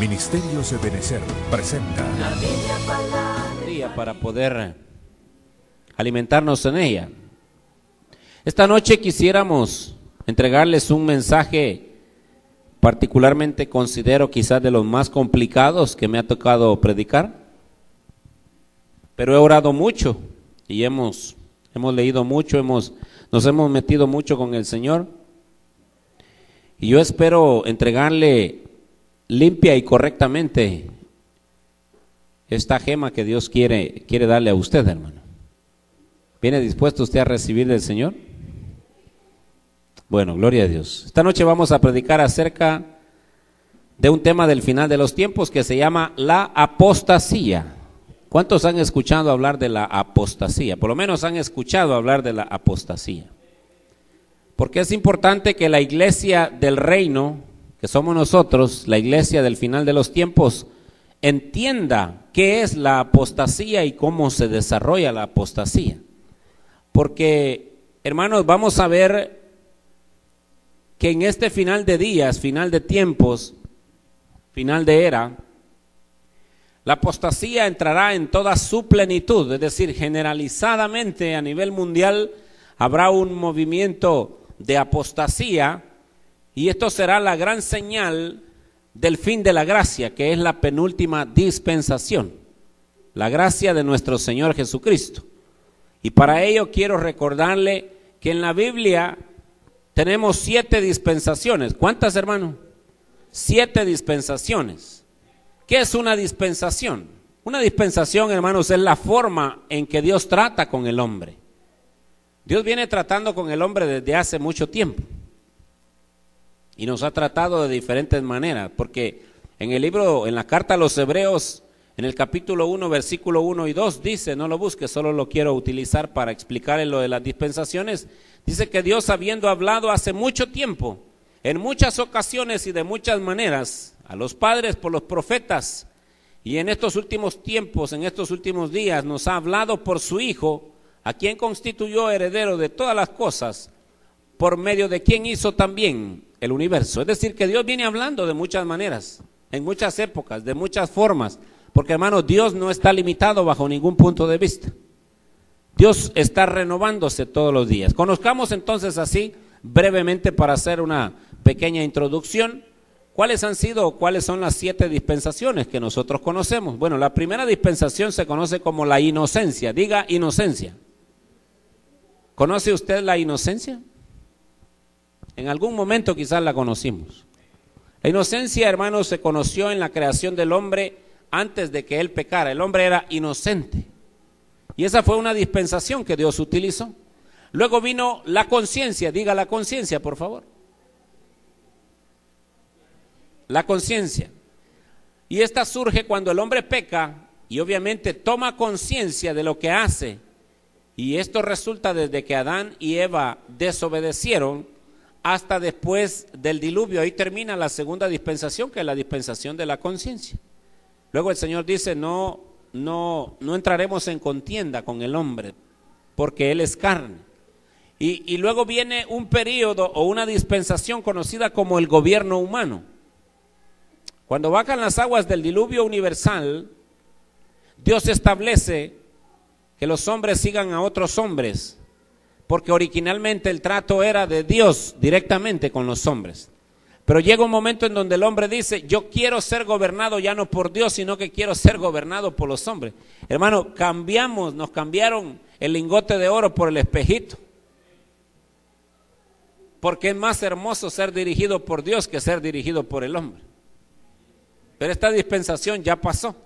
Ministerios de Benecer presenta La Biblia palabra para poder alimentarnos en ella. Esta noche quisiéramos entregarles un mensaje particularmente considero quizás de los más complicados que me ha tocado predicar, pero he orado mucho y hemos leído mucho, nos hemos metido mucho con el Señor, y yo espero entregarle limpia y correctamente esta gema que Dios quiere darle a usted, hermano. ¿Viene dispuesto usted a recibir del Señor? Bueno, gloria a Dios. Esta noche vamos a predicar acerca de un tema del final de los tiempos que se llama la apostasía. ¿Cuántos han escuchado hablar de la apostasía? Por lo menos han escuchado hablar de la apostasía. Porque es importante que la iglesia del reino, que somos nosotros, la iglesia del final de los tiempos, entienda qué es la apostasía y cómo se desarrolla la apostasía. Porque, hermanos, vamos a ver que en este final de días, final de tiempos, final de era, la apostasía entrará en toda su plenitud, es decir, generalizadamente a nivel mundial habrá un movimiento de apostasía, y esto será la gran señal del fin de la gracia, que es la penúltima dispensación, la gracia de nuestro Señor Jesucristo. Y para ello quiero recordarle que en la Biblia tenemos 7 dispensaciones. ¿Cuántas, hermano? 7 dispensaciones. ¿Qué es una dispensación? Una dispensación, hermanos, es la forma en que Dios trata con el hombre. Dios viene tratando con el hombre desde hace mucho tiempo. Y nos ha tratado de diferentes maneras, porque en la carta a los Hebreos, en el capítulo 1, versículo 1 y 2, dice, no lo busque, solo lo quiero utilizar para explicarle lo de las dispensaciones. Dice que Dios, habiendo hablado hace mucho tiempo, en muchas ocasiones y de muchas maneras, a los padres por los profetas, y en estos últimos tiempos, en estos últimos días, nos ha hablado por su Hijo, a quien constituyó heredero de todas las cosas, por medio de quien hizo también el universo. Es decir, que Dios viene hablando de muchas maneras, en muchas épocas, de muchas formas, porque, hermano, Dios no está limitado bajo ningún punto de vista. Dios está renovándose todos los días. Conozcamos entonces así, brevemente, para hacer una pequeña introducción, cuáles son las 7 dispensaciones que nosotros conocemos. Bueno, la primera dispensación se conoce como la inocencia. Diga inocencia. ¿Conoce usted la inocencia? En algún momento quizás la conocimos. La inocencia, hermanos, se conoció en la creación del hombre antes de que él pecara. El hombre era inocente. Y esa fue una dispensación que Dios utilizó. Luego vino la conciencia. Diga la conciencia, por favor. La conciencia. Y esta surge cuando el hombre peca y obviamente toma conciencia de lo que hace. Y esto resulta desde que Adán y Eva desobedecieron hasta después del diluvio. Ahí termina la segunda dispensación, que es la dispensación de la conciencia. Luego el Señor dice, no entraremos en contienda con el hombre, porque él es carne. Y luego viene un periodo o una dispensación conocida como el gobierno humano. Cuando bajan las aguas del diluvio universal, Dios establece que los hombres sigan a otros hombres, porque originalmente el trato era de Dios directamente con los hombres. Pero llega un momento en donde el hombre dice, yo quiero ser gobernado ya no por Dios, sino que quiero ser gobernado por los hombres. Hermano, nos cambiaron el lingote de oro por el espejito. Porque es más hermoso ser dirigido por Dios que ser dirigido por el hombre. Pero esta dispensación ya pasó.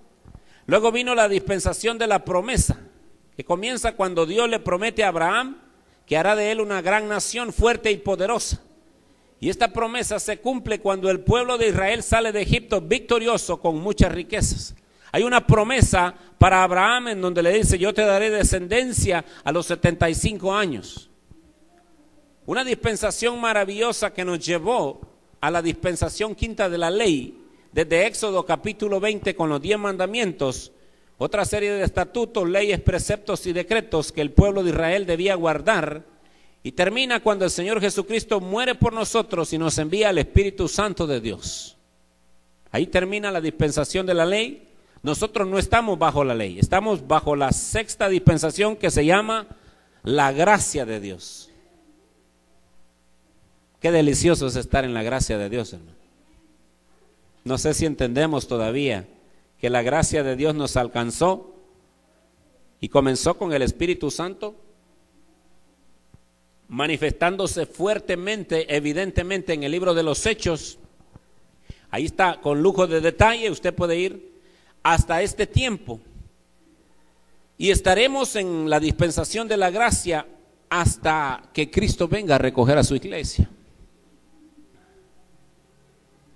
Luego vino la dispensación de la promesa, que comienza cuando Dios le promete a Abraham que hará de él una gran nación fuerte y poderosa. Y esta promesa se cumple cuando el pueblo de Israel sale de Egipto victorioso con muchas riquezas. Hay una promesa para Abraham en donde le dice, yo te daré descendencia a los 75 años. Una dispensación maravillosa que nos llevó a la dispensación quinta de la ley, desde Éxodo capítulo 20 con los 10 mandamientos, otra serie de estatutos, leyes, preceptos y decretos que el pueblo de Israel debía guardar, y termina cuando el Señor Jesucristo muere por nosotros y nos envía el Espíritu Santo de Dios. Ahí termina la dispensación de la ley. Nosotros no estamos bajo la ley, estamos bajo la sexta dispensación que se llama la gracia de Dios. Qué delicioso es estar en la gracia de Dios, hermano. No sé si entendemos todavía que la gracia de Dios nos alcanzó y comenzó con el Espíritu Santo, manifestándose fuertemente, evidentemente en el libro de los Hechos. Ahí está con lujo de detalle, usted puede ir hasta este tiempo. Y estaremos en la dispensación de la gracia hasta que Cristo venga a recoger a su iglesia.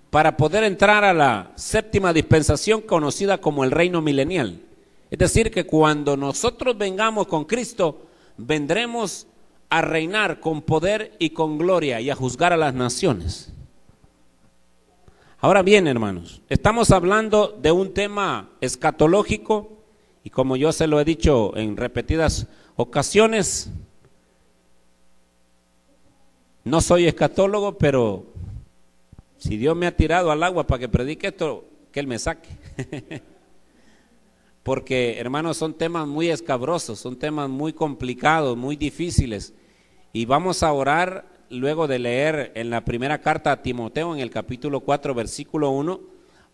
Para poder entrar a la séptima dispensación conocida como el reino milenial. Es decir, que cuando nosotros vengamos con Cristo, vendremos a reinar con poder y con gloria y a juzgar a las naciones. Ahora bien, hermanos, estamos hablando de un tema escatológico y como yo se lo he dicho en repetidas ocasiones, no soy escatólogo, pero si Dios me ha tirado al agua para que predique esto, que Él me saque. Porque, hermanos, son temas muy escabrosos, son temas muy complicados, muy difíciles. Y vamos a orar luego de leer en la primera carta a Timoteo, en el capítulo 4, versículo 1,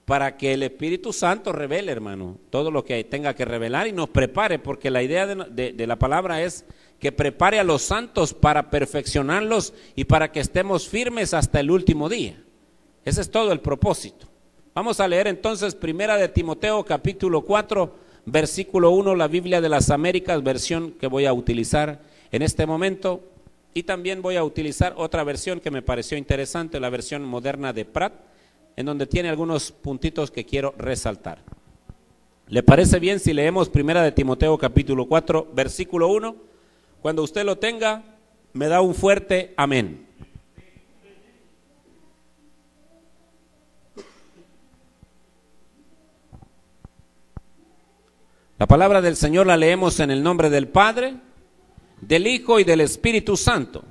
para que el Espíritu Santo revele, hermano, todo lo que tenga que revelar y nos prepare, porque la idea de la palabra es que prepare a los santos para perfeccionarlos y para que estemos firmes hasta el último día. Ese es todo el propósito. Vamos a leer entonces primera de Timoteo capítulo 4 versículo 1, la Biblia de las Américas, versión que voy a utilizar en este momento, y también voy a utilizar otra versión que me pareció interesante, la versión moderna de Pratt, en donde tiene algunos puntitos que quiero resaltar. ¿Le parece bien si leemos primera de Timoteo capítulo 4 versículo 1? Cuando usted lo tenga, me da un fuerte amén. La palabra del Señor la leemos en el nombre del Padre, del Hijo y del Espíritu Santo.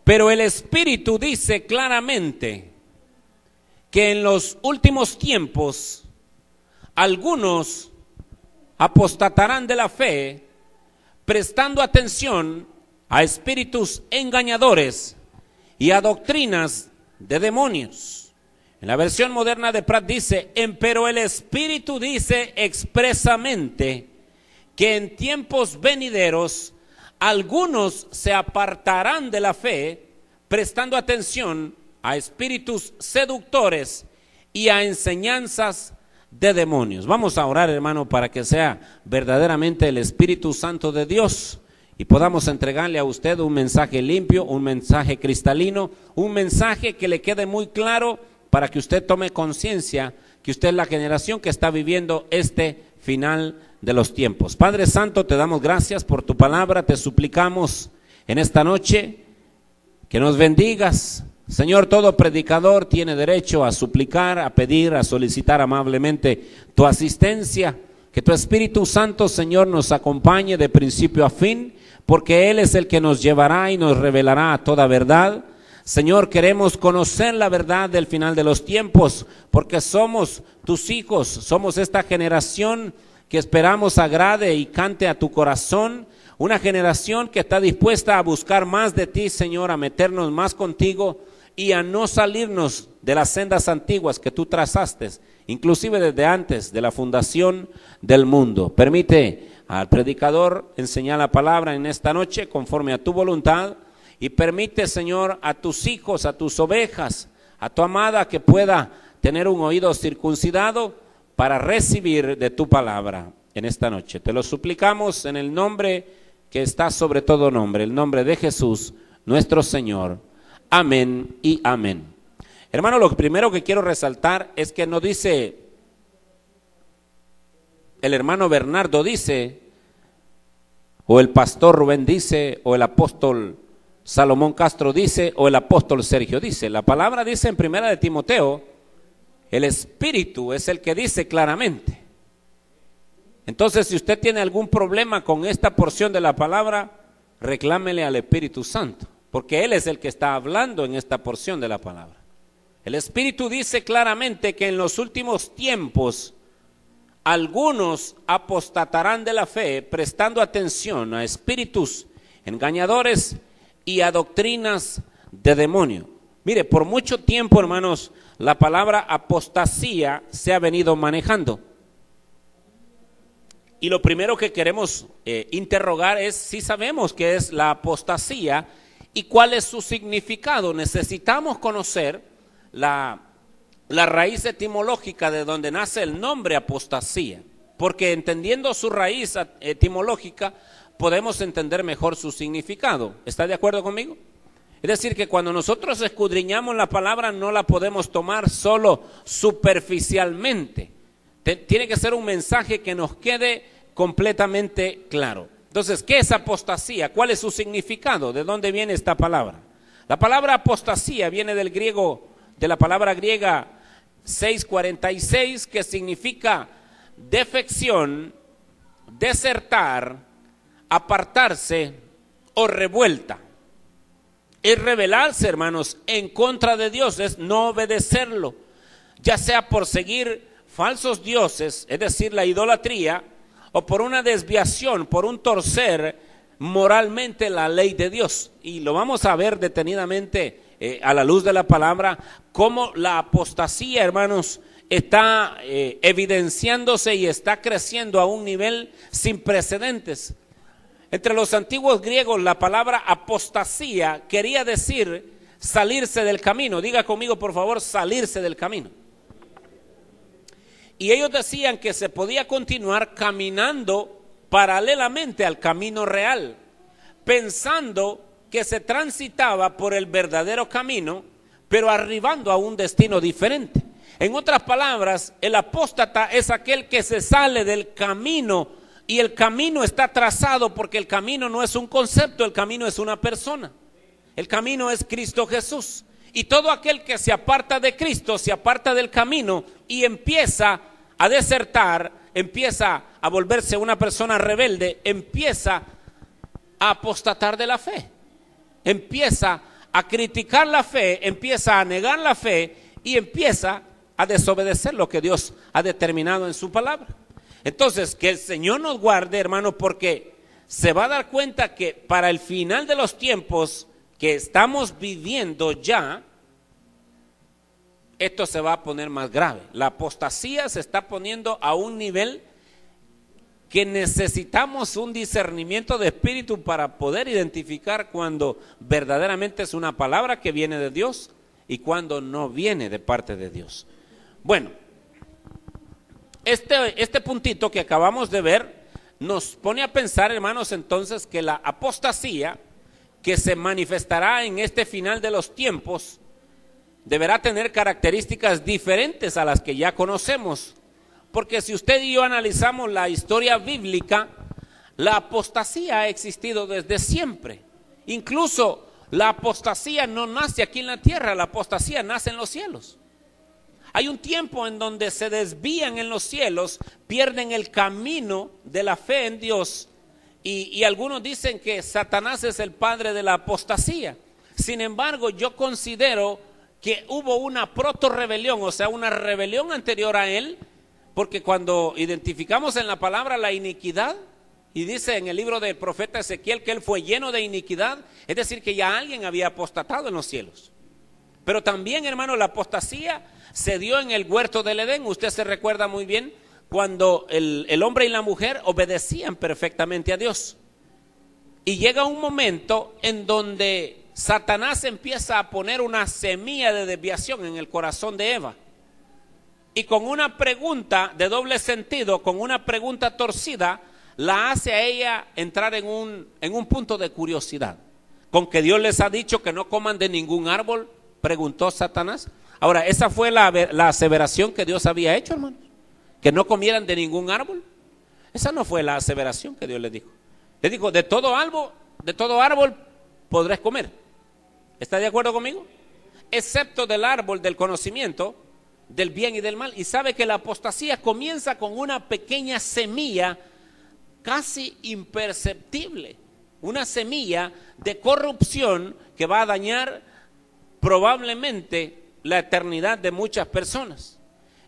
Pero el Espíritu dice claramente que en los últimos tiempos algunos apostatarán de la fe, prestando atención a espíritus engañadores y a doctrinas de demonios. En la versión moderna de Pratt dice, pero el Espíritu dice expresamente que en tiempos venideros algunos se apartarán de la fe, prestando atención a espíritus seductores y a enseñanzas de demonios. Vamos a orar, hermano, para que sea verdaderamente el Espíritu Santo de Dios y podamos entregarle a usted un mensaje limpio, un mensaje cristalino, un mensaje que le quede muy claro, para que usted tome conciencia que usted es la generación que está viviendo este final de los tiempos. Padre Santo, te damos gracias por tu palabra, te suplicamos en esta noche que nos bendigas. Señor, todo predicador tiene derecho a suplicar, a pedir, a solicitar amablemente tu asistencia. Que tu Espíritu Santo, Señor, nos acompañe de principio a fin, porque Él es el que nos llevará y nos revelará toda verdad. Señor, queremos conocer la verdad del final de los tiempos, porque somos tus hijos, somos esta generación que esperamos agrade y cante a tu corazón, una generación que está dispuesta a buscar más de ti, Señor, a meternos más contigo y a no salirnos de las sendas antiguas que tú trazaste, inclusive desde antes de la fundación del mundo. Permite al predicador enseñar la palabra en esta noche conforme a tu voluntad. Y permite, Señor, a tus hijos, a tus ovejas, a tu amada que pueda tener un oído circuncidado para recibir de tu palabra en esta noche. Te lo suplicamos en el nombre que está sobre todo nombre, el nombre de Jesús, nuestro Señor. Amén y amén. Hermano, lo primero que quiero resaltar es que no dice, el hermano Bernardo dice, o el pastor Rubén dice, o el apóstol Salomón Castro dice, o el apóstol Sergio dice. La palabra dice en primera de Timoteo, el Espíritu es el que dice claramente. Entonces, si usted tiene algún problema con esta porción de la palabra, reclámele al Espíritu Santo, porque Él es el que está hablando en esta porción de la palabra. El Espíritu dice claramente que en los últimos tiempos algunos apostatarán de la fe, prestando atención a espíritus engañadores y a doctrinas de demonio. Mire, por mucho tiempo, hermanos, la palabra apostasía se ha venido manejando. Y lo primero que queremos interrogar es si sabemos qué es la apostasía y cuál es su significado. Necesitamos conocer la raíz etimológica de donde nace el nombre apostasía, porque entendiendo su raíz etimológica podemos entender mejor su significado. ¿Está de acuerdo conmigo? Es decir, que cuando nosotros escudriñamos la palabra no la podemos tomar solo superficialmente. Tiene que ser un mensaje que nos quede completamente claro. Entonces, ¿qué es apostasía? ¿Cuál es su significado? ¿De dónde viene esta palabra? La palabra apostasía viene del griego, de la palabra griega 646, que significa defección, desertar, apartarse o revuelta. Es rebelarse, hermanos, en contra de Dios, es no obedecerlo, ya sea por seguir falsos dioses, es decir, la idolatría, o por una desviación, por un torcer moralmente la ley de Dios. Y lo vamos a ver detenidamente a la luz de la palabra, cómo la apostasía, hermanos, está evidenciándose y está creciendo a un nivel sin precedentes. Entre los antiguos griegos la palabra apostasía quería decir salirse del camino. Diga conmigo por favor, salirse del camino. Y ellos decían que se podía continuar caminando paralelamente al camino real, pensando que se transitaba por el verdadero camino, pero arribando a un destino diferente. En otras palabras, el apóstata es aquel que se sale del camino, y el camino está trazado porque el camino no es un concepto, el camino es una persona. El camino es Cristo Jesús. Y todo aquel que se aparta de Cristo, se aparta del camino y empieza a desertar, empieza a volverse una persona rebelde, empieza a apostatar de la fe, empieza a criticar la fe, empieza a negar la fe y empieza a desobedecer lo que Dios ha determinado en su palabra. Entonces, que el Señor nos guarde, hermano, porque se va a dar cuenta que para el final de los tiempos que estamos viviendo ya, esto se va a poner más grave. La apostasía se está poniendo a un nivel que necesitamos un discernimiento de espíritu para poder identificar cuando verdaderamente es una palabra que viene de Dios y cuando no viene de parte de Dios. Bueno, este puntito que acabamos de ver nos pone a pensar, hermanos, entonces que la apostasía que se manifestará en este final de los tiempos deberá tener características diferentes a las que ya conocemos, porque si usted y yo analizamos la historia bíblica, la apostasía ha existido desde siempre. Incluso la apostasía no nace aquí en la tierra, la apostasía nace en los cielos. Hay un tiempo en donde se desvían en los cielos, pierden el camino de la fe en Dios, y algunos dicen que Satanás es el padre de la apostasía. Sin embargo, yo considero que hubo una proto-rebelión, o sea, una rebelión anterior a él, porque cuando identificamos en la palabra la iniquidad, y dice en el libro del profeta Ezequiel que él fue lleno de iniquidad, es decir, que ya alguien había apostatado en los cielos. Pero también, hermano, la apostasía se dio en el huerto del Edén. Usted se recuerda muy bien cuando el hombre y la mujer obedecían perfectamente a Dios. Y llega un momento en donde Satanás empieza a poner una semilla de desviación en el corazón de Eva. Y con una pregunta de doble sentido, con una pregunta torcida, la hace a ella entrar en un punto de curiosidad. ¿Con que Dios les ha dicho que no coman de ningún árbol?, preguntó Satanás. Ahora, esa fue la aseveración que Dios había hecho, hermanos, que no comieran de ningún árbol. Esa no fue la aseveración que Dios les dijo. Les dijo, de todo árbol podrás comer. ¿Está de acuerdo conmigo? Excepto del árbol del conocimiento del bien y del mal. Y sabe que la apostasía comienza con una pequeña semilla casi imperceptible, una semilla de corrupción que va a dañar probablemente la eternidad de muchas personas.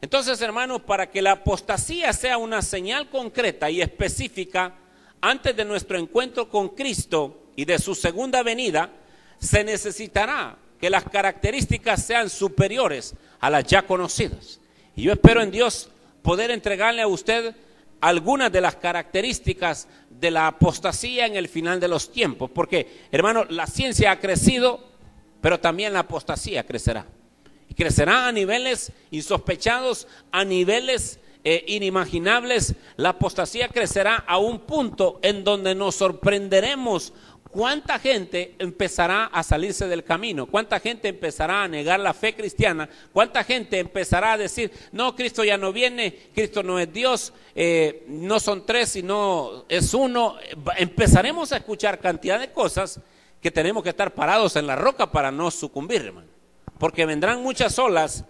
Entonces, hermanos, para que la apostasía sea una señal concreta y específica antes de nuestro encuentro con Cristo y de su segunda venida, se necesitará que las características sean superiores a las ya conocidas. Y yo espero en Dios poder entregarle a usted algunas de las características de la apostasía en el final de los tiempos. Porque, hermano, la ciencia ha crecido, pero también la apostasía crecerá. Y crecerá a niveles insospechados, a niveles inimaginables. La apostasía crecerá a un punto en donde nos sorprenderemos. ¿Cuánta gente empezará a salirse del camino? ¿Cuánta gente empezará a negar la fe cristiana? ¿Cuánta gente empezará a decir, no, Cristo ya no viene, Cristo no es Dios, no son tres, sino es uno? Empezaremos a escuchar cantidad de cosas que tenemos que estar parados en la roca para no sucumbir, hermano. Porque vendrán muchas olas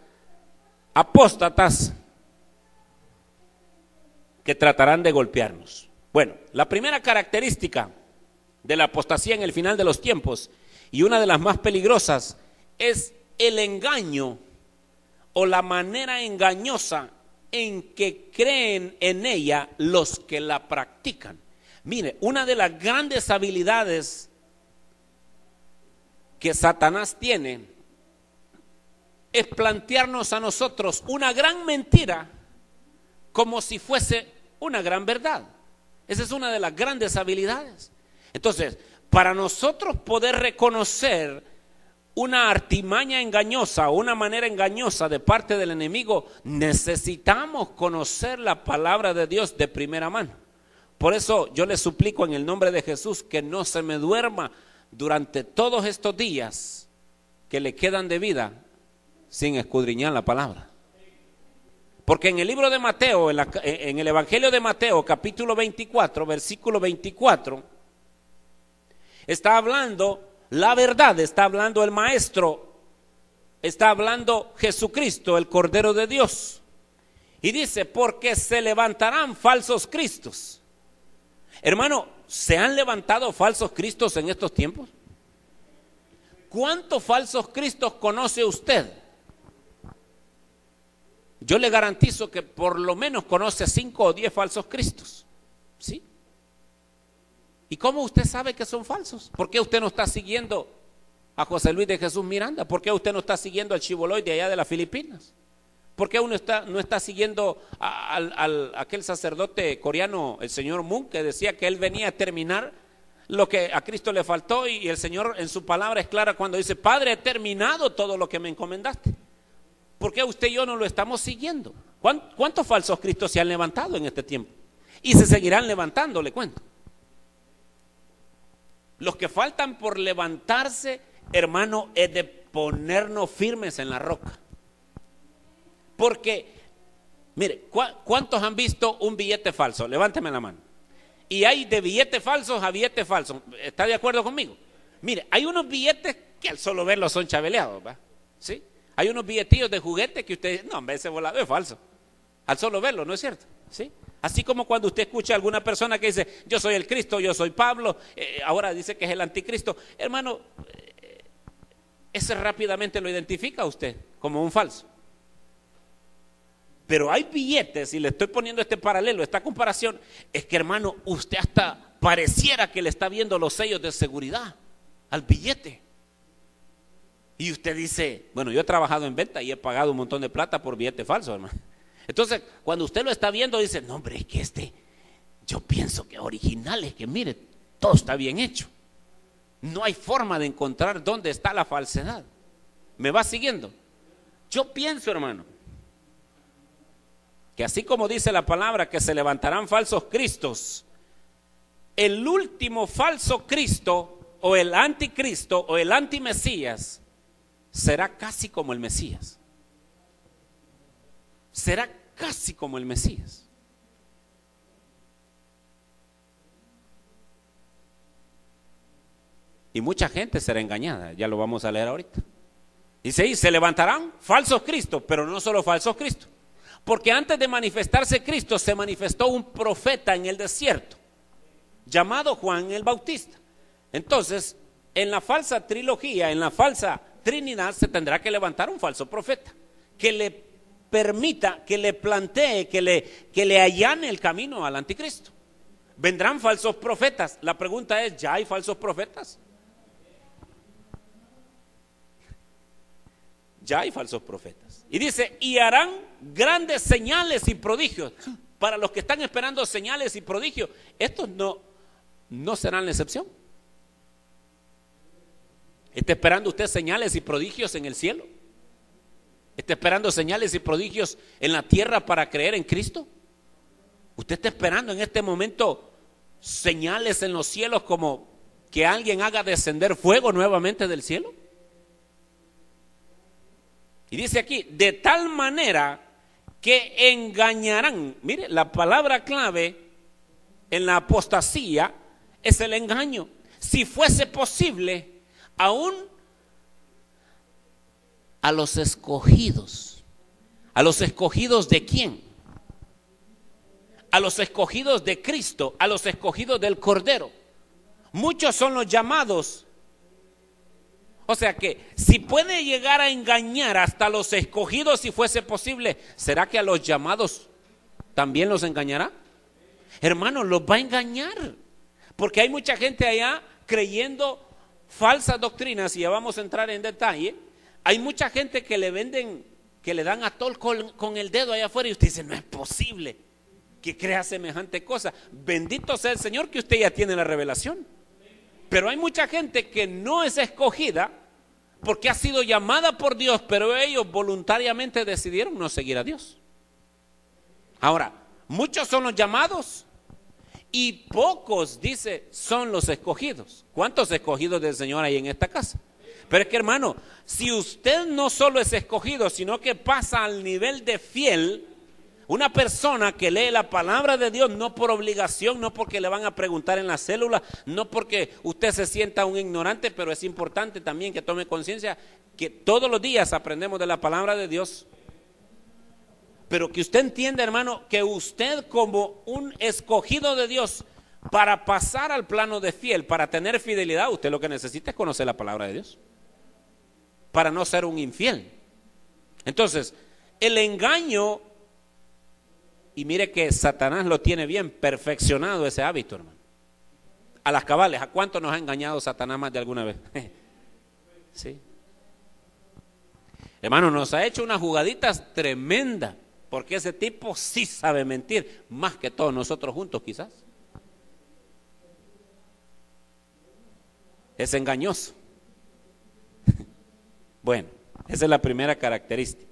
apóstatas que tratarán de golpearnos. Bueno, la primera característica de la apostasía en el final de los tiempos, y una de las más peligrosas, es el engaño o la manera engañosa en que creen en ella los que la practican. Mire, una de las grandes habilidades que Satanás tiene es plantearnos a nosotros una gran mentira como si fuese una gran verdad. Esa es una de las grandes habilidades. Entonces, para nosotros poder reconocer una artimaña engañosa o una manera engañosa de parte del enemigo, necesitamos conocer la palabra de Dios de primera mano. Por eso yo le suplico en el nombre de Jesús que no se me duerma durante todos estos días que le quedan de vida sin escudriñar la palabra. Porque en el libro de Mateo, en el Evangelio de Mateo, capítulo 24, versículo 24, está hablando la verdad, está hablando el Maestro, está hablando Jesucristo, el Cordero de Dios. Y dice, porque se levantarán falsos cristos. Hermano, ¿se han levantado falsos cristos en estos tiempos? ¿Cuántos falsos cristos conoce usted? Yo le garantizo que por lo menos conoce 5 o 10 falsos cristos. ¿Sí? ¿Y cómo usted sabe que son falsos? ¿Por qué usted no está siguiendo a José Luis de Jesús Miranda? ¿Por qué usted no está siguiendo al Chiboloy de allá de las Filipinas? ¿Por qué uno no está siguiendo a aquel sacerdote coreano, el señor Moon, que decía que él venía a terminar lo que a Cristo le faltó? Y el Señor en su palabra es clara cuando dice, Padre, he terminado todo lo que me encomendaste. ¿Por qué usted y yo no lo estamos siguiendo? ¿Cuántos falsos cristos se han levantado en este tiempo? Y se seguirán levantando, le cuento. Los que faltan por levantarse, hermano, es de ponernos firmes en la roca. Porque, mire, ¿cuántos han visto un billete falso? Levánteme la mano. Y hay de billetes falsos a billetes falsos. ¿Está de acuerdo conmigo? Mire, hay unos billetes que al solo verlos son chabeleados, ¿va? ¿Sí? Hay unos billetillos de juguete que usted dice, no, hombre, ese volado es falso. Al solo verlo, ¿no es cierto? ¿Sí? Así como cuando usted escucha a alguna persona que dice, yo soy el Cristo, yo soy Pablo, ahora dice que es el anticristo. Hermano, ese rápidamente lo identifica a usted como un falso. Pero hay billetes, y le estoy poniendo este paralelo, esta comparación, es que, hermano, usted hasta pareciera que le está viendo los sellos de seguridad al billete. Y usted dice, bueno, yo he trabajado en venta y he pagado un montón de plata por billete falso, hermano. Entonces, cuando usted lo está viendo, dice, no, hombre, es que yo pienso que original, es que mire, todo está bien hecho. No hay forma de encontrar dónde está la falsedad. ¿Me va siguiendo? Yo pienso, hermano, que así como dice la palabra que se levantarán falsos cristos, el último falso Cristo o el anticristo o el antimesías será casi como el Mesías. Será casi como el Mesías. Y mucha gente será engañada, ya lo vamos a leer ahorita. Dice ahí, se levantarán falsos cristos, pero no solo falsos cristos. Porque antes de manifestarse Cristo, se manifestó un profeta en el desierto, llamado Juan el Bautista. Entonces, en la falsa trilogía, en la falsa Trinidad se tendrá que levantar un falso profeta que le permita, que le plantee, que le allane el camino al anticristo. Vendrán falsos profetas. La pregunta es, ¿ya hay falsos profetas? Ya hay falsos profetas. Y dice, y harán grandes señales y prodigios. Para los que están esperando señales y prodigios, estos no serán la excepción. ¿Está esperando usted señales y prodigios en el cielo? ¿Está esperando señales y prodigios en la tierra para creer en Cristo? ¿Usted está esperando en este momento señales en los cielos como que alguien haga descender fuego nuevamente del cielo? Y dice aquí, de tal manera que engañarán. Mire, la palabra clave en la apostasía es el engaño. Si fuese posible, aún a los escogidos. ¿A los escogidos de quién? A los escogidos de Cristo, a los escogidos del Cordero. Muchos son los llamados. O sea que si puede llegar a engañar hasta los escogidos si fuese posible, ¿será que a los llamados también los engañará? Hermanos, los va a engañar. Porque hay mucha gente allá creyendo falsas doctrinas, y ya vamos a entrar en detalle. Hay mucha gente que le venden, que le dan a tol con el dedo allá afuera, y usted dice, no es posible que crea semejante cosa. Bendito sea el Señor que usted ya tiene la revelación. Pero hay mucha gente que no es escogida porque ha sido llamada por Dios, pero ellos voluntariamente decidieron no seguir a Dios. Ahora, muchos son los llamados y pocos, dice, son los escogidos. ¿Cuántos escogidos del Señor hay en esta casa? Pero es que, hermano, si usted no solo es escogido, sino que pasa al nivel de fiel, una persona que lee la palabra de Dios no por obligación, no porque le van a preguntar en la célula, no porque usted se sienta un ignorante, pero es importante también que tome conciencia que todos los días aprendemos de la palabra de Dios. Pero que usted entienda, hermano, que usted como un escogido de Dios, para pasar al plano de fiel, para tener fidelidad, usted lo que necesita es conocer la palabra de Dios, para no ser un infiel. Entonces, el engaño, y mire que Satanás lo tiene bien perfeccionado ese hábito, hermano. A las cabales, ¿a cuánto nos ha engañado Satanás más de alguna vez? Sí. Hermano, nos ha hecho unas jugaditas tremendas, porque ese tipo sí sabe mentir, más que todos nosotros juntos quizás. Es engañoso. Bueno, esa es la primera característica.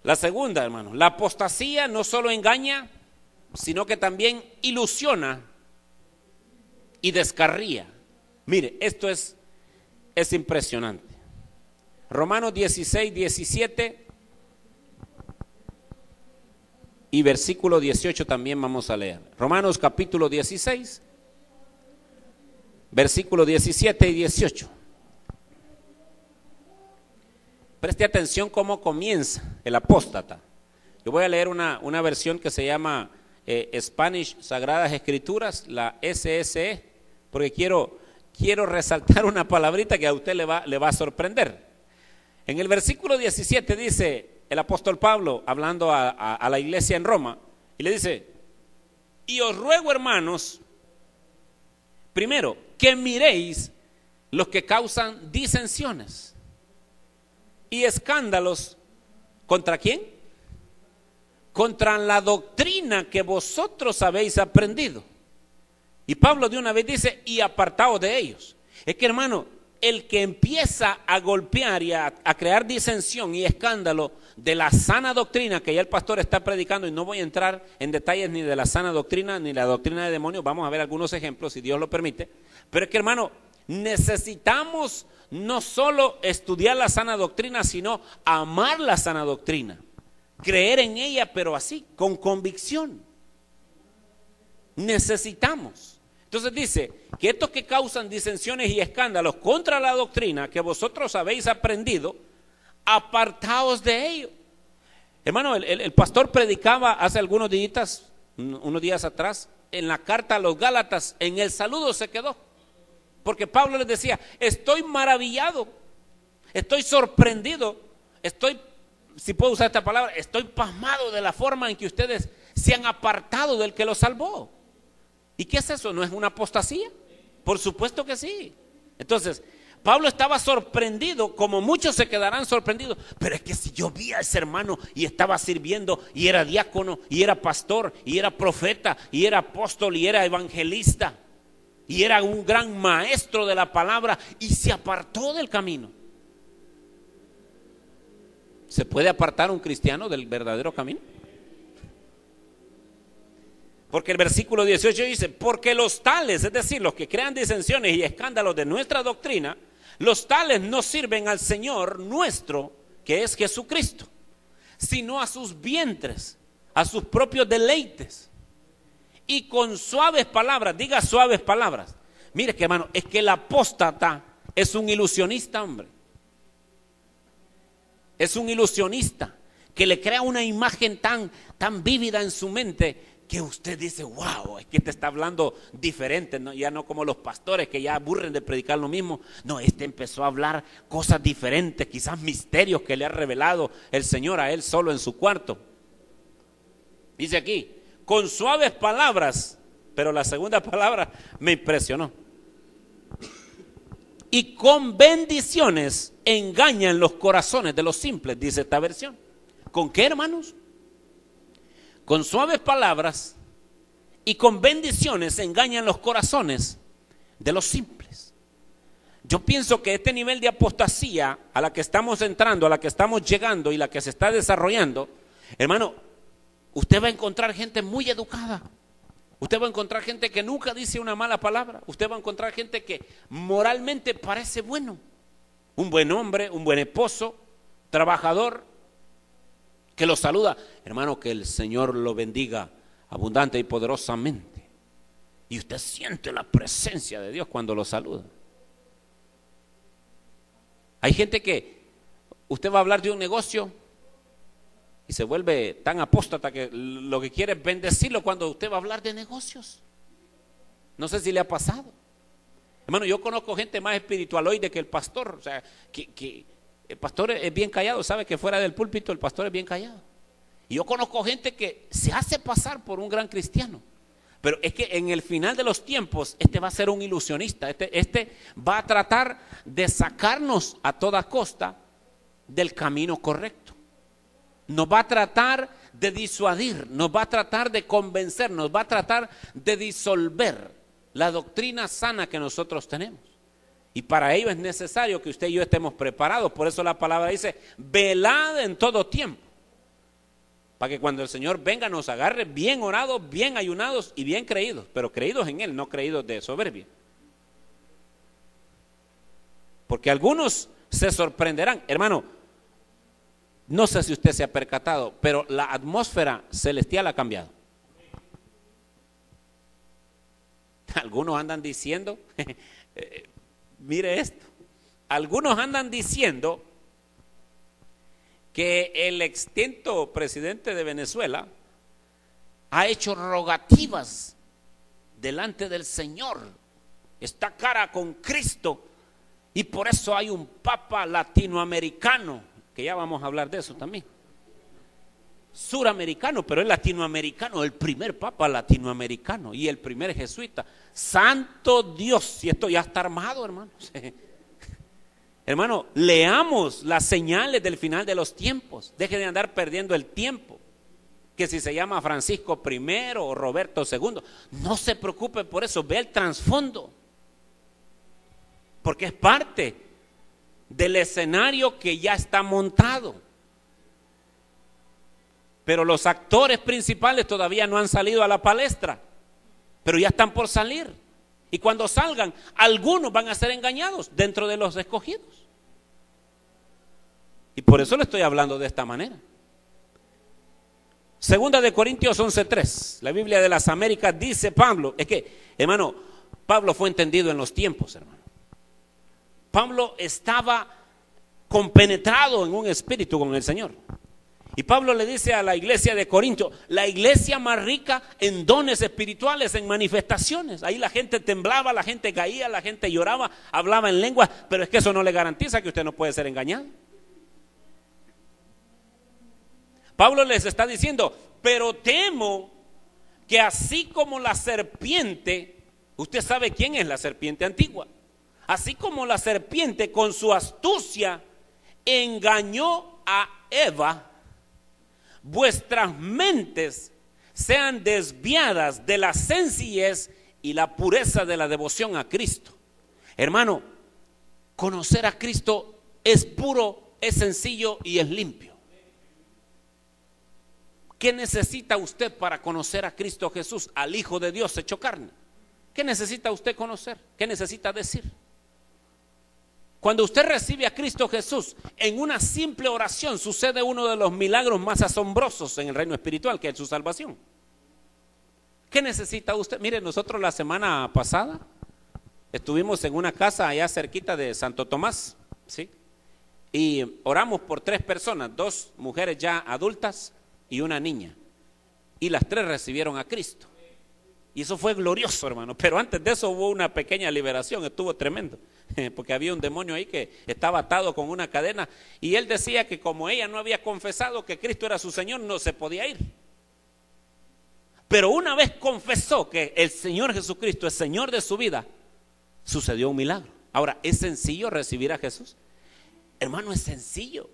La segunda, hermano, la apostasía no solo engaña, sino que también ilusiona y descarría. Mire, esto es impresionante. Romanos 16, 17 y versículo 18 también vamos a leer. Romanos capítulo 16, versículo 17 y 18. Preste atención cómo comienza el apóstata. Yo voy a leer una versión que se llama Spanish Sagradas Escrituras, la SSE, porque quiero resaltar una palabrita que a usted le va a sorprender. En el versículo 17 dice el apóstol Pablo, hablando a la iglesia en Roma, y le dice, y os ruego, hermanos, primero, que miréis los que causan disensiones y escándalos. ¿Contra quién? Contra la doctrina que vosotros habéis aprendido. Y Pablo de una vez dice, y apartaos de ellos. Es que, hermano, el que empieza a golpear y a crear disensión y escándalo de la sana doctrina que ya el pastor está predicando, y no voy a entrar en detalles ni de la sana doctrina ni la doctrina de demonios, vamos a ver algunos ejemplos si Dios lo permite, pero es que, hermano, necesitamos no solo estudiar la sana doctrina, sino amar la sana doctrina, creer en ella, pero así, con convicción. Necesitamos. Entonces dice que estos que causan disensiones y escándalos contra la doctrina que vosotros habéis aprendido, apartaos de ello. Hermano, el pastor predicaba hace unos días atrás, en la carta a los Gálatas, en el saludo se quedó. Porque Pablo les decía, estoy maravillado Estoy sorprendido, si puedo usar esta palabra, estoy pasmado de la forma en que ustedes se han apartado del que los salvó. ¿Y qué es eso? ¿No es una apostasía? Por supuesto que sí. Entonces, Pablo estaba sorprendido, como muchos se quedarán sorprendidos. Pero es que si yo vi a ese hermano y estaba sirviendo, y era diácono, y era pastor, y era profeta, y era apóstol, y era evangelista, y era un gran maestro de la palabra, y se apartó del camino. ¿Se puede apartar un cristiano del verdadero camino? Porque el versículo 18 dice: porque los tales, es decir, los que crean disensiones y escándalos de nuestra doctrina, los tales no sirven al Señor nuestro, que es Jesucristo, sino a sus vientres, a sus propios deleites. Y con suaves palabras, diga suaves palabras. Mire que hermano, es que el apóstata es un ilusionista, hombre. Es un ilusionista que le crea una imagen tan vívida en su mente que usted dice: wow, es que te está hablando diferente, ¿no? Ya no como los pastores que ya aburren de predicar lo mismo. No, este empezó a hablar cosas diferentes, quizás misterios que le ha revelado el Señor a él solo en su cuarto. Dice aquí, con suaves palabras, pero la segunda palabra me impresionó. Y con bendiciones engañan los corazones de los simples, dice esta versión. ¿Con qué, hermanos? Con suaves palabras y con bendiciones engañan los corazones de los simples. Yo pienso que este nivel de apostasía a la que estamos entrando, a la que estamos llegando y la que se está desarrollando, hermano, usted va a encontrar gente muy educada. Usted va a encontrar gente que nunca dice una mala palabra. Usted va a encontrar gente que moralmente parece bueno. Un buen hombre, un buen esposo, trabajador, que lo saluda. Hermano, que el Señor lo bendiga abundante y poderosamente. Y usted siente la presencia de Dios cuando lo saluda. Hay gente que usted va a hablar de un negocio y se vuelve tan apóstata que lo que quiere es bendecirlo cuando usted va a hablar de negocios. No sé si le ha pasado. Hermano, yo conozco gente más espiritualoide que el pastor. O sea, que el pastor es bien callado. Sabe que fuera del púlpito el pastor es bien callado. Y yo conozco gente que se hace pasar por un gran cristiano. Pero es que en el final de los tiempos, este va a ser un ilusionista. Este va a tratar de sacarnos a toda costa del camino correcto. Nos va a tratar de disuadir, nos va a tratar de convencer, nos va a tratar de disolver la doctrina sana que nosotros tenemos. Y para ello es necesario que usted y yo estemos preparados. Por eso la palabra dice: velad en todo tiempo, para que cuando el Señor venga nos agarre bien orados, bien ayunados y bien creídos, pero creídos en Él, no creídos de soberbia. Porque algunos se sorprenderán, hermano. No sé si usted se ha percatado, pero la atmósfera celestial ha cambiado. Algunos andan diciendo, mire esto, algunos andan diciendo que el extinto presidente de Venezuela ha hecho rogativas delante del Señor, está cara con Cristo, y por eso hay un papa latinoamericano, que ya vamos a hablar de eso también, suramericano, pero es latinoamericano, el primer papa latinoamericano y el primer jesuita. Santo Dios, si esto ya está armado, hermanos. Hermano, leamos las señales del final de los tiempos. Deje de andar perdiendo el tiempo. Que si se llama Francisco I o Roberto II, no se preocupe por eso, ve el trasfondo, porque es parte del escenario que ya está montado. Pero los actores principales todavía no han salido a la palestra, pero ya están por salir. Y cuando salgan, algunos van a ser engañados dentro de los escogidos. Y por eso le estoy hablando de esta manera. Segunda de Corintios 11:3, la Biblia de las Américas, dice Pablo. Es que, hermano, Pablo fue entendido en los tiempos, hermano. Pablo estaba compenetrado en un espíritu con el Señor. Y Pablo le dice a la iglesia de Corinto, la iglesia más rica en dones espirituales, en manifestaciones. Ahí la gente temblaba, la gente caía, la gente lloraba, hablaba en lenguas, pero es que eso no le garantiza que usted no puede ser engañado. Pablo les está diciendo, pero temo que así como la serpiente, usted sabe quién es la serpiente antigua, así como la serpiente con su astucia engañó a Eva, vuestras mentes sean desviadas de la sencillez y la pureza de la devoción a Cristo. Hermano, conocer a Cristo es puro, es sencillo y es limpio. ¿Qué necesita usted para conocer a Cristo Jesús, al Hijo de Dios hecho carne? ¿Qué necesita usted conocer? ¿Qué necesita decir? Cuando usted recibe a Cristo Jesús, en una simple oración sucede uno de los milagros más asombrosos en el reino espiritual, que es su salvación. ¿Qué necesita usted? Mire, nosotros la semana pasada estuvimos en una casa allá cerquita de Santo Tomás, ¿sí? Y oramos por 3 personas, 2 mujeres ya adultas y una niña. Y las 3 recibieron a Cristo. Y eso fue glorioso, hermano. Pero antes de eso hubo una pequeña liberación, estuvo tremendo. Porque había un demonio ahí que estaba atado con una cadena. Y él decía que como ella no había confesado que Cristo era su Señor, no se podía ir. Pero una vez confesó que el Señor Jesucristo es Señor de su vida, sucedió un milagro. Ahora, ¿es sencillo recibir a Jesús? Hermano, es sencillo.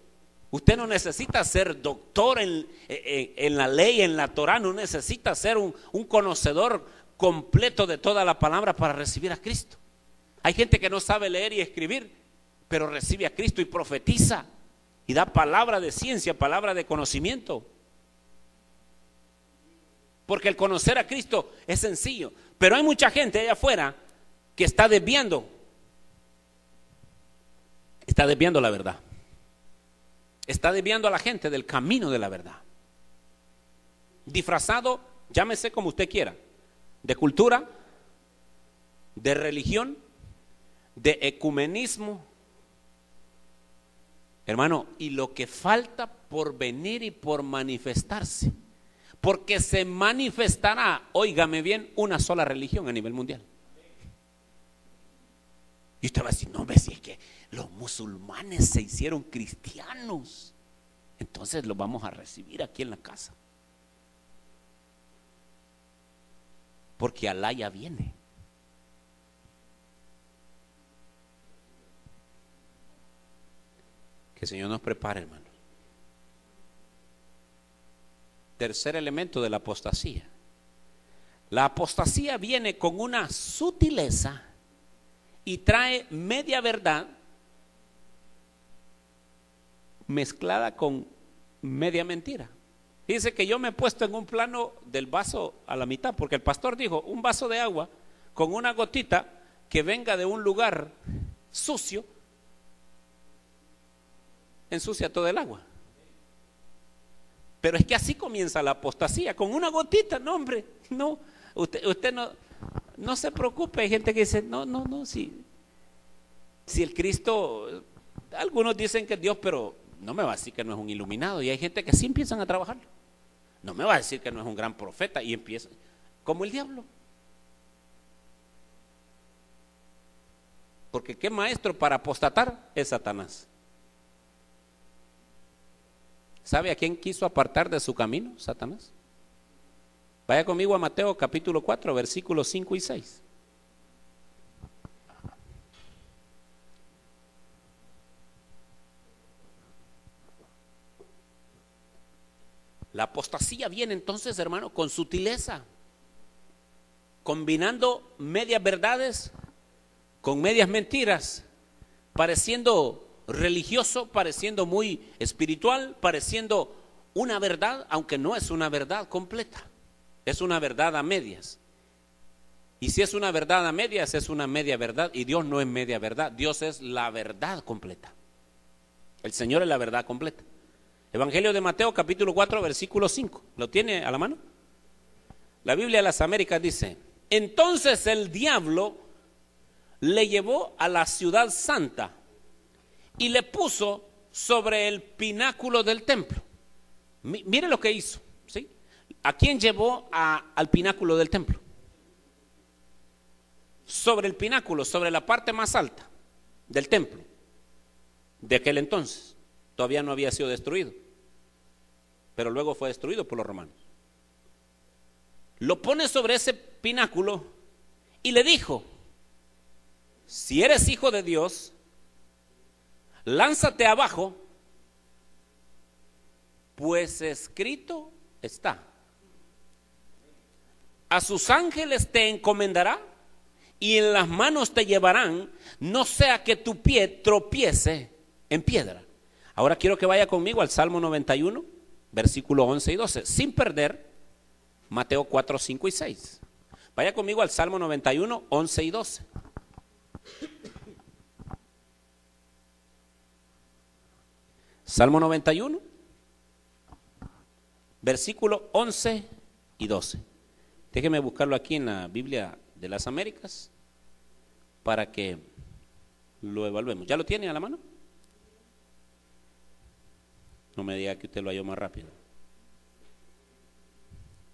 Usted no necesita ser doctor en la ley, en la Torah, no necesita ser un conocedor completo de toda la palabra para recibir a Cristo. Hay gente que no sabe leer y escribir, pero recibe a Cristo y profetiza y da palabra de ciencia, palabra de conocimiento. Porque el conocer a Cristo es sencillo, pero hay mucha gente allá afuera que está desviando la verdad. Está desviando a la gente del camino de la verdad. Disfrazado, llámese como usted quiera, de cultura, de religión, de ecumenismo. Hermano, y lo que falta por venir y por manifestarse, porque se manifestará, óigame bien, una sola religión a nivel mundial. Y usted va a decir, no, si es que los musulmanes se hicieron cristianos, entonces los vamos a recibir aquí en la casa, porque Alá ya viene. Que el Señor nos prepare, hermano. Tercer elemento de la apostasía. La apostasía viene con una sutileza y trae media verdad mezclada con media mentira. Dice que yo me he puesto en un plano del vaso a la mitad, porque el pastor dijo, un vaso de agua con una gotita que venga de un lugar sucio, ensucia todo el agua. Pero es que así comienza la apostasía, con una gotita. No, hombre, no, usted no se preocupe. Hay gente que dice, no, si el Cristo, algunos dicen que es Dios, pero no me va a decir que no es un iluminado. Y hay gente que sí empiezan a trabajarlo. No me va a decir que no es un gran profeta, y empieza como el diablo. Porque qué maestro para apostatar es Satanás. ¿Sabe a quién quiso apartar de su camino? Satanás. Vaya conmigo a Mateo capítulo 4, versículos 5 y 6. La apostasía viene entonces, hermano, con sutileza, combinando medias verdades con medias mentiras, pareciendo religioso, pareciendo muy espiritual, pareciendo una verdad, aunque no es una verdad completa, es una verdad a medias. Y si es una verdad a medias, es una media verdad, y Dios no es media verdad, Dios es la verdad completa. El Señor es la verdad completa. Evangelio de Mateo capítulo 4 versículo 5, ¿lo tiene a la mano? La Biblia de las Américas dice: entonces el diablo le llevó a la ciudad santa y le puso sobre el pináculo del templo. Mire lo que hizo, ¿sí? ¿A quién llevó al pináculo del templo? Sobre el pináculo, sobre la parte más alta del templo de aquel entonces. Todavía no había sido destruido, pero luego fue destruido por los romanos. Lo pone sobre ese pináculo y le dijo: si eres hijo de Dios, lánzate abajo, pues escrito está: a sus ángeles te encomendará y en las manos te llevarán, no sea que tu pie tropiece en piedra. Ahora quiero que vaya conmigo al Salmo 91, versículo 11 y 12, sin perder Mateo 4, 5 y 6. Vaya conmigo al Salmo 91, 11 y 12. Salmo 91, versículo 11 y 12. Déjeme buscarlo aquí en la Biblia de las Américas para que lo evaluemos. ¿Ya lo tiene a la mano? No me diga que usted lo halló más rápido.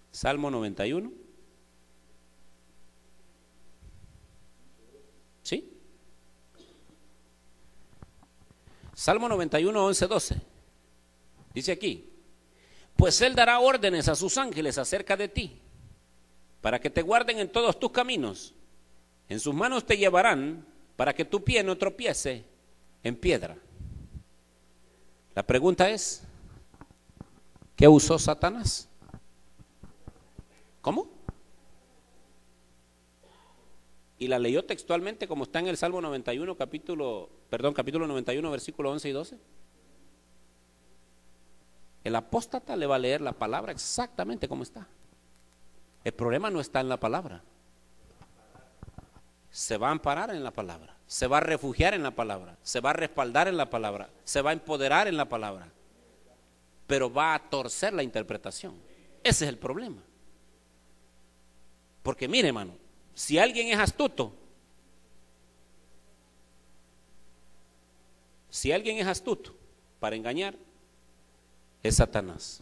Salmo 91. ¿Sí? Salmo 91, 11, 12. Dice aquí: pues Él dará órdenes a sus ángeles acerca de ti, para que te guarden en todos tus caminos. En sus manos te llevarán, para que tu pie no tropiece en piedra. La pregunta es: ¿qué usó Satanás? ¿Cómo? Y la leyó textualmente como está en el Salmo 91, capítulo 91, versículo 11 y 12. El apóstata le va a leer la palabra exactamente como está. El problema no está en la palabra. Se va a amparar en la palabra, se va a refugiar en la palabra, se va a respaldar en la palabra, se va a empoderar en la palabra, pero va a torcer la interpretación. Ese es el problema. Porque mire, hermano, si alguien es astuto, para engañar, es Satanás.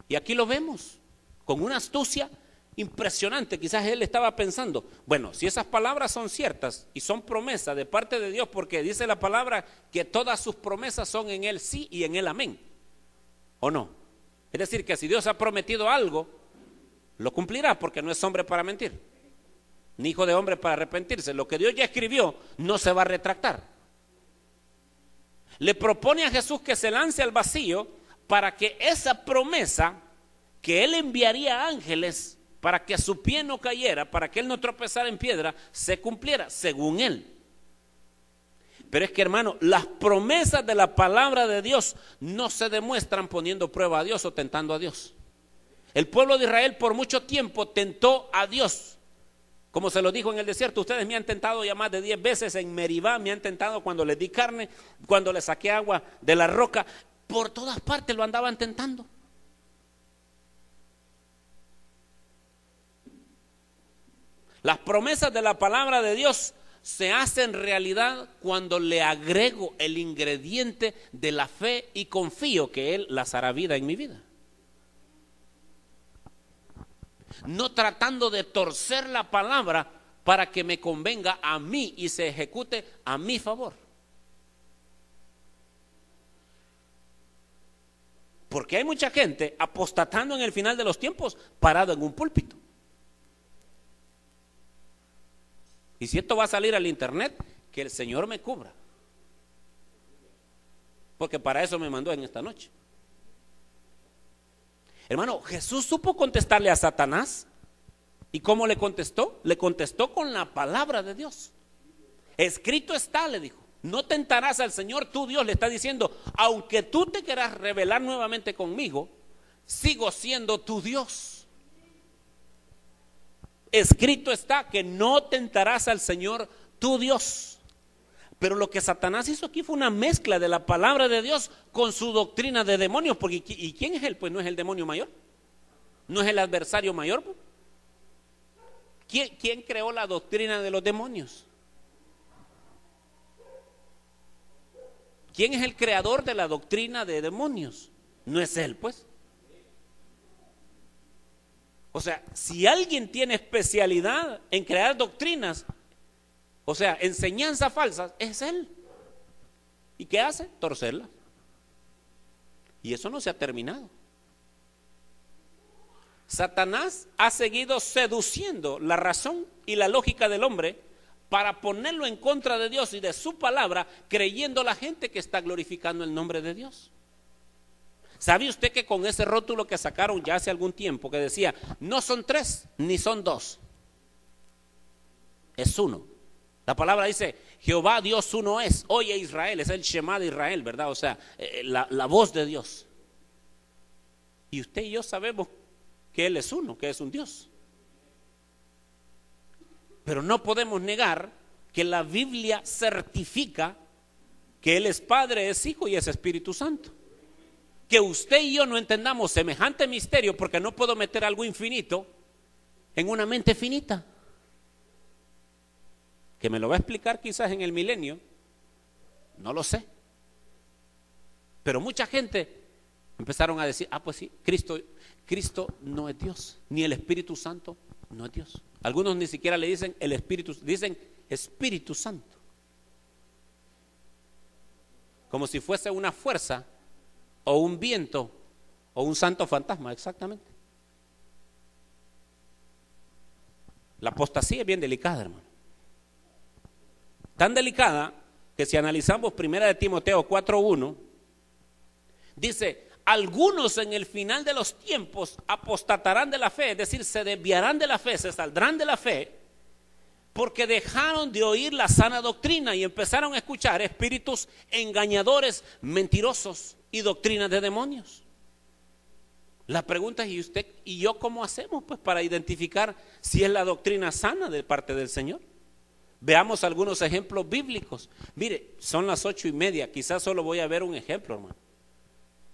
Y aquí lo vemos con una astucia impresionante. Quizás él estaba pensando: bueno, si esas palabras son ciertas y son promesas de parte de Dios, porque dice la palabra que todas sus promesas son en él sí y en él amén, ¿o no? Es decir, que si Dios ha prometido algo, lo cumplirá, porque no es hombre para mentir, ni hijo de hombre para arrepentirse. Lo que Dios ya escribió no se va a retractar. Le propone a Jesús que se lance al vacío para que esa promesa, que Él enviaría ángeles para que su pie no cayera, para que Él no tropezara en piedra, se cumpliera según Él. Pero es que, hermano, las promesas de la palabra de Dios no se demuestran poniendo prueba a Dios o tentando a Dios. El pueblo de Israel por mucho tiempo tentó a Dios, como se lo dijo en el desierto: ustedes me han tentado ya más de 10 veces, en Meribá me han tentado cuando les di carne, cuando les saqué agua de la roca. Por todas partes lo andaban tentando. Las promesas de la palabra de Dios se hacen realidad cuando le agrego el ingrediente de la fe y confío que Él las hará vida en mi vida. No tratando de torcer la palabra para que me convenga a mí y se ejecute a mi favor. Porque hay mucha gente apostatando en el final de los tiempos, parado en un púlpito. Y si esto va a salir al internet, que el Señor me cubra, porque para eso me mandó en esta noche. Hermano, Jesús supo contestarle a Satanás. ¿Y cómo le contestó? Le contestó con la palabra de Dios. Escrito está, le dijo: no tentarás al Señor tu Dios. Le está diciendo: aunque tú te quieras rebelar nuevamente conmigo, sigo siendo tu Dios. Escrito está que no tentarás al Señor tu Dios. Pero lo que Satanás hizo aquí fue una mezcla de la palabra de Dios con su doctrina de demonios. Porque ¿y quién es él? Pues no es el demonio mayor, no es el adversario mayor. ¿Quién creó la doctrina de los demonios? ¿Quién es el creador de la doctrina de demonios? no es él, pues. O sea, si alguien tiene especialidad en crear doctrinas, o sea, enseñanzas falsas, es él. ¿Y qué hace? Torcerlas. Y eso no se ha terminado. Satanás ha seguido seduciendo la razón y la lógica del hombre para ponerlo en contra de Dios y de su palabra, creyendo la gente que está glorificando el nombre de Dios. ¿Sabe usted que con ese rótulo que sacaron ya hace algún tiempo que decía, no son tres ni son dos, es uno? La palabra dice, Jehová Dios uno es, oye Israel, es el Shema de Israel, ¿verdad? O sea, la voz de Dios. Y usted y yo sabemos que Él es uno, que es un Dios. Pero no podemos negar que la Biblia certifica que Él es Padre, es Hijo y es Espíritu Santo. Que usted y yo no entendamos semejante misterio porque no puedo meter algo infinito en una mente finita. Que me lo va a explicar quizás en el milenio, no lo sé. Pero mucha gente empezaron a decir, pues sí, Cristo no es Dios, ni el Espíritu Santo no es Dios. Algunos ni siquiera le dicen el Espíritu, dicen Espíritu Santo. Como si fuese una fuerza o un viento o un santo fantasma, exactamente. La apostasía es bien delicada, hermano. Tan delicada que si analizamos 1 de Timoteo 4:1, dice, algunos en el final de los tiempos apostatarán de la fe, es decir, se desviarán de la fe, se saldrán de la fe, porque dejaron de oír la sana doctrina y empezaron a escuchar espíritus engañadores, mentirosos y doctrinas de demonios. La pregunta es, ¿y usted y yo cómo hacemos pues para identificar si es la doctrina sana de parte del Señor? Veamos algunos ejemplos bíblicos. Mire, son las 8:30, quizás solo voy a ver un ejemplo, hermano,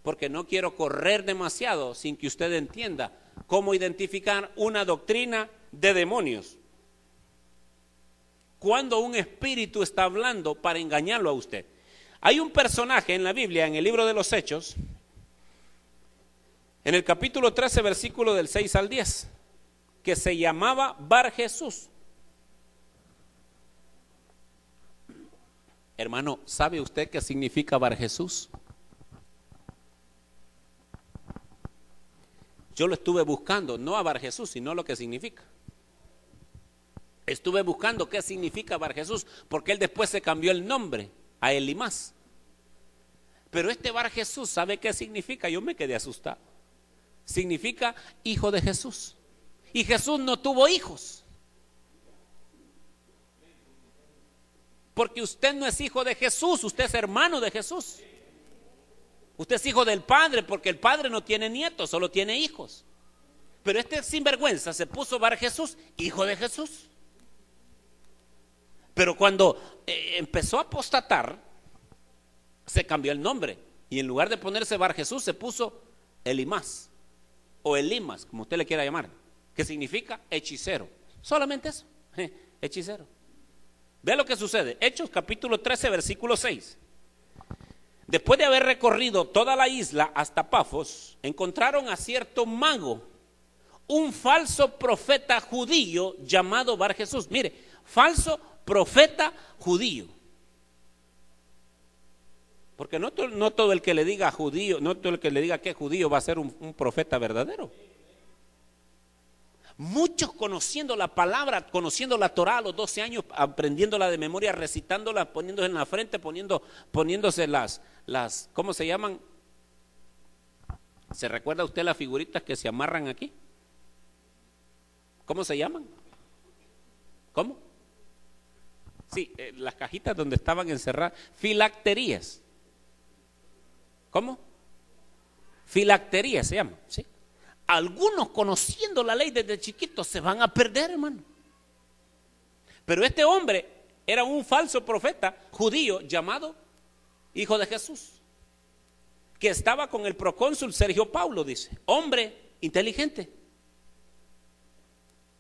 porque no quiero correr demasiado sin que usted entienda cómo identificar una doctrina de demonios. Cuando un espíritu está hablando para engañarlo a usted. Hay un personaje en la Biblia, en el libro de los Hechos, en el capítulo 13, versículo del 6 al 10, que se llamaba Bar Jesús. Hermano, ¿sabe usted qué significa Bar Jesús? Yo lo estuve buscando, no a Bar Jesús, sino lo que significa. Estuve buscando qué significa Bar Jesús, porque él después se cambió el nombre a Elimás. Pero este Bar Jesús, ¿sabe qué significa? Yo me quedé asustado. Significa hijo de Jesús. Y Jesús no tuvo hijos. Porque usted no es hijo de Jesús, usted es hermano de Jesús. Usted es hijo del Padre, porque el Padre no tiene nietos, solo tiene hijos. Pero este sinvergüenza se puso Bar Jesús, hijo de Jesús. Pero cuando empezó a apostatar, se cambió el nombre. Y en lugar de ponerse Bar Jesús, se puso Elimás, o Elimas, como usted le quiera llamar, que significa hechicero. Solamente eso, hechicero. Vea lo que sucede. Hechos capítulo 13, versículo 6. Después de haber recorrido toda la isla hasta Pafos, encontraron a cierto mago, un falso profeta judío llamado Bar Jesús. Mire, falso profeta judío. Porque no todo el que le diga judío, no todo el que le diga que es judío va a ser un profeta verdadero. Muchos conociendo la palabra, conociendo la Torá a los 12 años, aprendiéndola de memoria, recitándola, poniéndose en la frente, poniéndose las, ¿cómo se llaman? ¿Se recuerda usted las figuritas que se amarran aquí? ¿Cómo se llaman? ¿Cómo? Sí, las cajitas donde estaban encerradas, filacterías. ¿Cómo? Filacterías se llaman, ¿sí? Algunos conociendo la ley desde chiquitos se van a perder, hermano. Pero este hombre era un falso profeta judío llamado hijo de Jesús, que estaba con el procónsul Sergio Paulo, dice, hombre inteligente.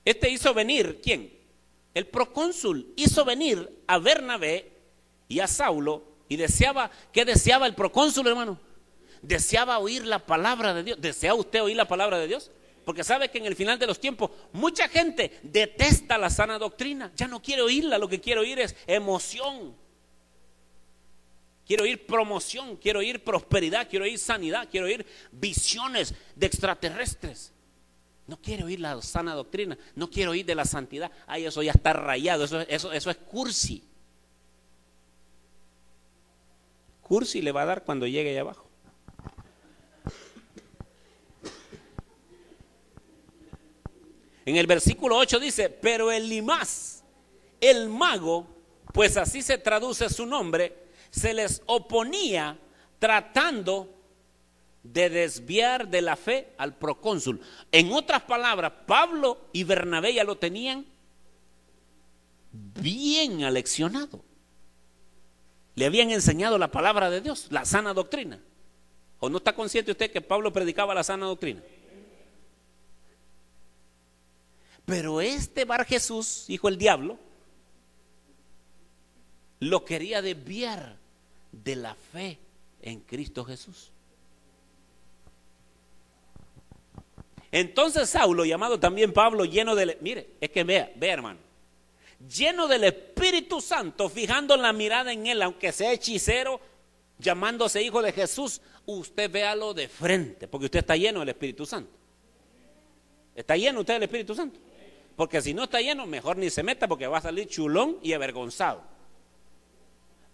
Este hizo venir, ¿quién? El procónsul hizo venir a Bernabé y a Saulo y deseaba, ¿qué deseaba el procónsul, hermano? deseaba oír la palabra de Dios. ¿Desea usted oír la palabra de Dios? Porque sabe que en el final de los tiempos mucha gente detesta la sana doctrina. Ya no quiere oírla, lo que quiere oír es emoción. Quiero oír promoción, quiero oír prosperidad, quiero oír sanidad, quiero oír visiones de extraterrestres. No quiero oír la sana doctrina, no quiero oír de la santidad. Ay, eso ya está rayado, eso es cursi. Cursi le va a dar cuando llegue allá abajo. En el versículo 8 dice, pero Elímas, el mago, pues así se traduce su nombre, se les oponía tratando de desviar de la fe al procónsul. En otras palabras, Pablo y Bernabé ya lo tenían bien aleccionado. Le habían enseñado la palabra de Dios, la sana doctrina. ¿O no está consciente usted que Pablo predicaba la sana doctrina? Pero este Bar Jesús, hijo del diablo, lo quería desviar de la fe en Cristo Jesús. Entonces Saulo, llamado también Pablo, lleno de... Mire, es que vea hermano, lleno del Espíritu Santo, fijando la mirada en él, aunque sea hechicero, llamándose hijo de Jesús, usted véalo de frente, porque usted está lleno del Espíritu Santo. ¿Está lleno usted del Espíritu Santo? Porque si no está lleno, mejor ni se meta, porque va a salir chulón y avergonzado.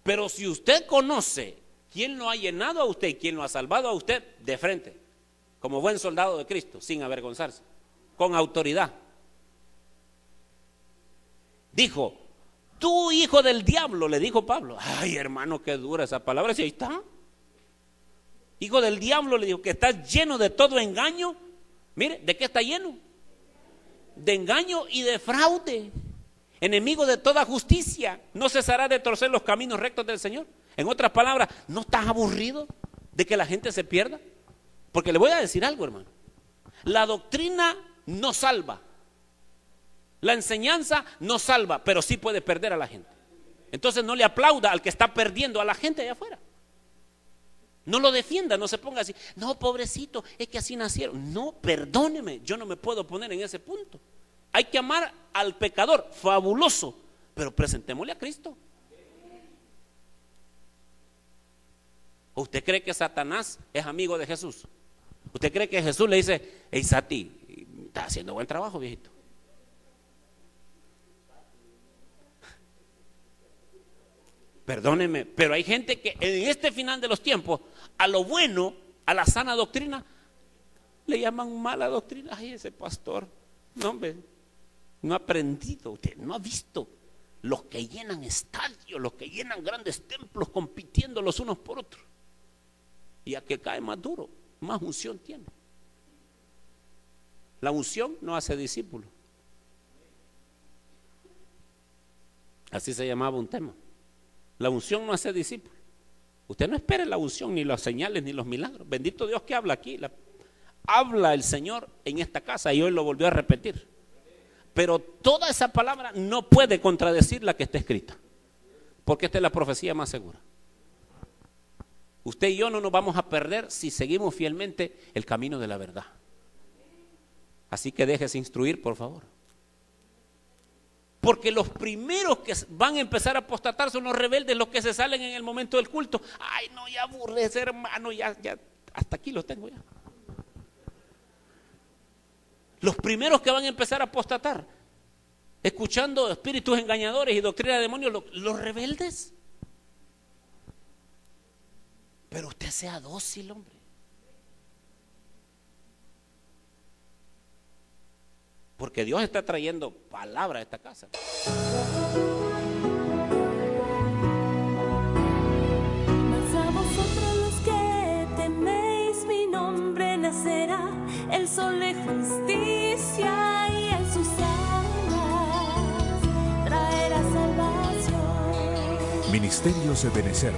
Pero si usted conoce quién lo ha llenado a usted y quién lo ha salvado a usted, de frente, como buen soldado de Cristo, sin avergonzarse, con autoridad. Dijo, tú hijo del diablo, le dijo Pablo. Ay, hermano, qué dura esa palabra. Si ahí está. Hijo del diablo, le dijo, que estás lleno de todo engaño. Mire, ¿de qué está lleno? De engaño y de fraude. Enemigo de toda justicia, no cesará de torcer los caminos rectos del Señor. En otras palabras, ¿no estás aburrido de que la gente se pierda? Porque le voy a decir algo, hermano. La doctrina no salva. La enseñanza no salva, pero sí puede perder a la gente. Entonces no le aplauda al que está perdiendo a la gente allá afuera. No lo defienda, no se ponga así. No, pobrecito, es que así nacieron. No, perdóneme, yo no me puedo poner en ese punto. Hay que amar al pecador, fabuloso, pero presentémosle a Cristo. ¿O usted cree que Satanás es amigo de Jesús? ¿Usted cree que Jesús le dice, hey Sati, está haciendo buen trabajo, viejito? Perdóneme, pero hay gente que en este final de los tiempos, a lo bueno, a la sana doctrina, le llaman mala doctrina. Ay, ese pastor, no, hombre, no ha aprendido, usted no ha visto los que llenan estadios, los que llenan grandes templos compitiendo los unos por otros. Y a que cae más duro, más unción tiene. La unción no hace discípulo. Así se llamaba un tema. La unción no hace discípulo. Usted no espere la unción, ni las señales, ni los milagros. Bendito Dios que habla aquí. Habla el Señor en esta casa y hoy lo volvió a repetir. Pero toda esa palabra no puede contradecir la que está escrita, porque esta es la profecía más segura. Usted y yo no nos vamos a perder si seguimos fielmente el camino de la verdad. Así que déjese instruir, por favor. Porque los primeros que van a empezar a apostatar son los rebeldes, los que se salen en el momento del culto. Ay, no, ya aburres, hermano, ya, hasta aquí lo tengo ya. Los primeros que van a empezar a apostatar, escuchando espíritus engañadores y doctrina de demonios, los rebeldes. Pero usted sea dócil, hombre. Porque Dios está trayendo palabra a esta casa. Mas a vosotros los que teméis mi nombre nacerá el sol de justicia y en sus alas traerá salvación. Ministerios Ebenecer